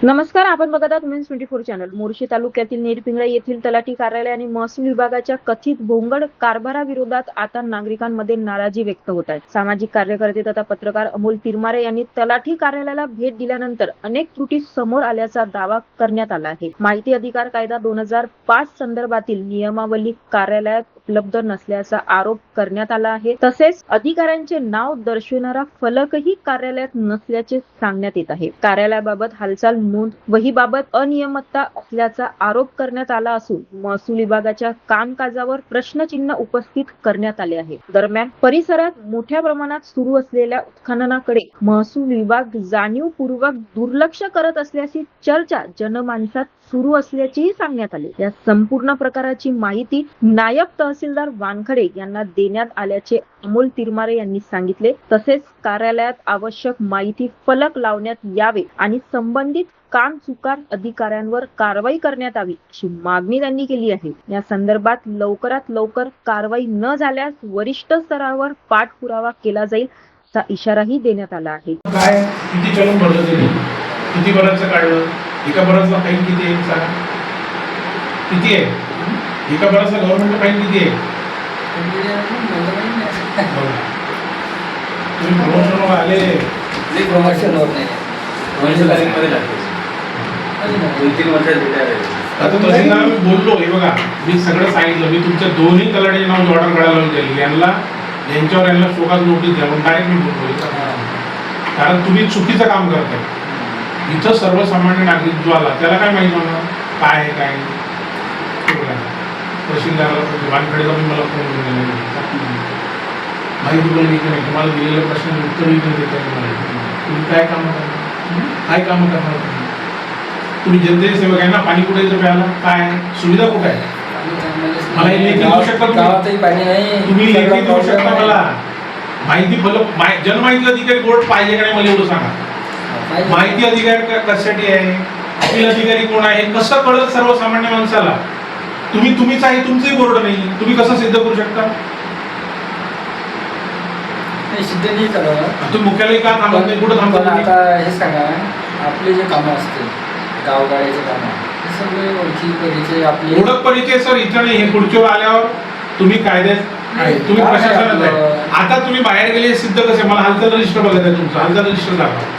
नमस्कार, आपण बघत आहात वुमेन्स 24 चॅनल. मोर्शी तालुक्यातील नेरपिंगळा येथील तलाठी कार्यालय आणि महसूल विभागाच्या कथित भोंगळ कारभाराविरोधात आता नागरिकांमध्ये नाराजी व्यक्त होत आहे. सामाजिक कार्यकर्ते तथा पत्रकार अमोल तिरमारे यांनी तलाठी कार्यालयाला भेट दिल्यानंतर अनेक त्रुटी समोर आल्याचा दावा करण्यात आला आहे. माहिती अधिकार कायदा 2005 संदर्भातील नियमावली कार्यालयात उपलब्ध नसल्याचा आरोप करण्यात आला आहे. तसेच अधिकाऱ्यांचे नाव दर्शविणारा फलकही कार्यालयात नसल्याचे सांगण्यात येत आहे. कार्यालयाबाबत हालचाल नोंद वहीबाबत अनियमितता असल्याचा आरोप करण्यात आला असून महसूल विभागाच्या कामकाजावर प्रश्नचिन्ह उपस्थित करण्यात आले आहे. दरम्यान परिसरात मोठ्या प्रमाणात सुरू असलेल्या उत्खननाकडे महसूल विभाग जाणीवपूर्वक दुर्लक्ष करत असल्याची चर्चा जनमानसात सुरू असल्याचेही सांगण्यात आले. या संपूर्ण प्रकाराची माहिती नायब तहसीलदार वानखडे यांना देण्यात आल्याचे अमोल तिरमारे यांनी सांगितले. तसेच कार्यालयात आवश्यक माहिती फलक लावण्यात यावे आणि संबंधित काम चुकार अधिकाऱ्यांवर कारवाई करण्यात यावी अशी मागणी त्यांनी केली आहे. या संदर्भात लवकरात लवकर कारवाई न झाल्यास वरिष्ठ स्तरावर पाठपुरावा केला जाईल असा इशाराही देण्यात आला आहे. काय किती चलन भरलं ते किती बराचं काढलं एका बराचा फाईन किती आहे सांगा किती आहे एका बराचा गव्हर्नमेंटचा फाईन किती आहे तुम्ही प्रमोशनवर आले मी प्रमोशन होत नाही तारीखमध्ये लागते 2-3 वर्षात रिटायर आहे. आता तहसीलदार मी बोललो हे बघा मी सगळं सांगितलं मी तुमच्या दोन्ही तलाठ्याचे नाव ऑर्डर काढायला लावून दिली यांना शोकास नोटीस द्या पण डायरेक्ट मी बोलतो कारण तुम्ही चुकीचं काम करताय. इथं सर्वसामान्य नागरिक जो आला त्याला काय माहिती होणार काय आहे काय तहसीलदाराला वानखडेचा मी मला फोन करून माहिती पण नाही तुम्हाला दिलेल्या प्रश्नाचे उत्तरही नाही देता तुम्ही काय कामं करणार तुम्ही जनतेची सेवक आहे ना. पाणी कुठे येतं प्यायला काय सुविधा कुठे आहे मला लेखी देऊ शकता तुम्ही लेखी देऊ शकता मला माहिती फलक जनमाहिती अधिकारी बोर्ड पाहिजे का नाही मला एवढं सांगा. माहिती अधिकारी कशासाठी आहे अपील अधिकारी कोण आहे कसं कळत सर्वसामान्य माणसाला तुम्हीच आहे तुमचंही बोर्ड नाही तुम्ही कसं सिद्ध करू शकता सिद्ध नाही करत तुम्ही मुख्यालय का थांबत नाही कुठं थांबत आता हे सांगा आपले जे कामं असतील गावगाड्याचे कामं सगळे ओळखी परिचय आपले ओळख परिचय सर इथं नाही हे पुढच्या आल्यावर तुम्ही कायद्यात तुम्ही प्रशासनात आहे. आता तुम्ही बाहेर गेले सिद्ध कसे मला हालचाल रजिस्टर बघायचं तुमचं हालचाल रजिस्टर दाखवा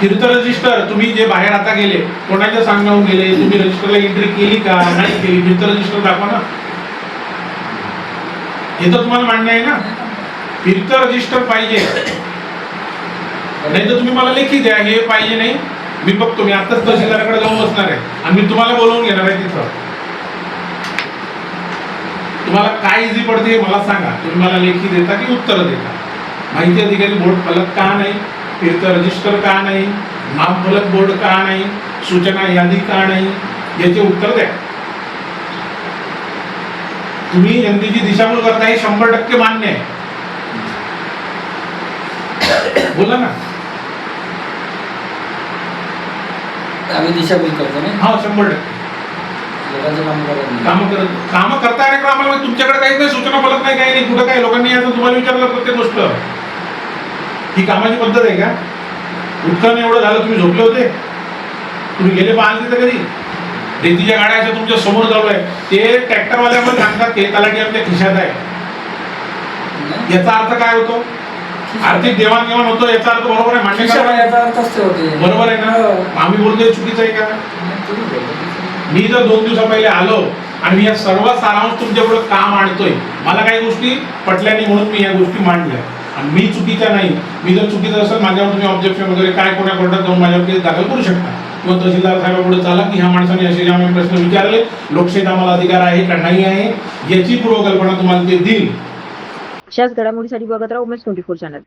तीर्थ रजिस्टर तुम्ही जे बाहेर आता गेले कोणाच्या सांगण्याहून गेले तुम्ही रजिस्टरला एंट्री केली का नाही केली तीर्थ रजिस्टर दाखवा ना हे तर तुम्हाला मान्य आहे ना. तीर्थ रजिस्टर पाहिजे नाही तर तुम्ही मला लेखी द्या हे पाहिजे नाही मी बघतो मी आताच तहसीलदाराकडे जाऊन बसणार आहे आणि मी तुम्हाला बोलवून घेणार आहे तिथं तुम्हाला काय इझी पडते मला सांगा तुम्ही मला लेखी देता की उत्तर देता माहिती अधिकारी बोर्ड फलक का नाही तीर्थ रजिस्टर का नाही नाम फलक बोर्ड का नाही सूचना यादी का नाही याचे उत्तर द्या. तुम्ही जनतेची दिशाभूल करता हे 100% मान्य आहे बोला ना आम्ही दिशाभूल करतो ना हा 100% काम करता येणार आम्हाला तुमच्याकडे काहीच नाही सूचना फलक नाही काही नाही कुठं काय लोकांनी याचं तुम्हाला विचारलं प्रत्येक गोष्ट ही कामाची पद्धत आहे का. उत्खनन एवढं झालं तुम्ही झोपले होते तुम्ही गेले पाहाल तिथे कधी रेतीच्या गाड्या अशा तुमच्या समोर चालू आहे ते ट्रॅक्टरवाल्या पण सांगतात की तलाठी आमच्या खिशात आहे याचा अर्थ काय होतो आर्थिक देवाणघेवाण होतो याचा अर्थ बरोबर आहे मान्य बरोबर आहे ना. आम्ही बोलतोय चुकीचं आहे का. मी जर 2 दिवसा पहिले आलो आणि मी या सर्व सारांश तुमच्या पुढे का मांडतोय मला काही गोष्टी पटल्या नाही म्हणून मी या गोष्टी मांडल्या आणि मी चुकीच्या नाही मी जर चुकीचं असेल माझ्यावर तुम्ही ऑब्जेक्शन वगैरे काय कोणा कोर्टात जाऊन माझ्यावर केस दाखल करू शकता किंवा तहसीलदार साहेबांपुढे चाला की ह्या माणसाने असे आम्ही प्रश्न विचारले लोकशाहीत आम्हाला अधिकार आहे का नाही आहे याची पूर्वकल्पना तुम्हाला ते देईल. अशाच घडामोडीसाठी बघत राहा वुमेन्स 24 चॅनल.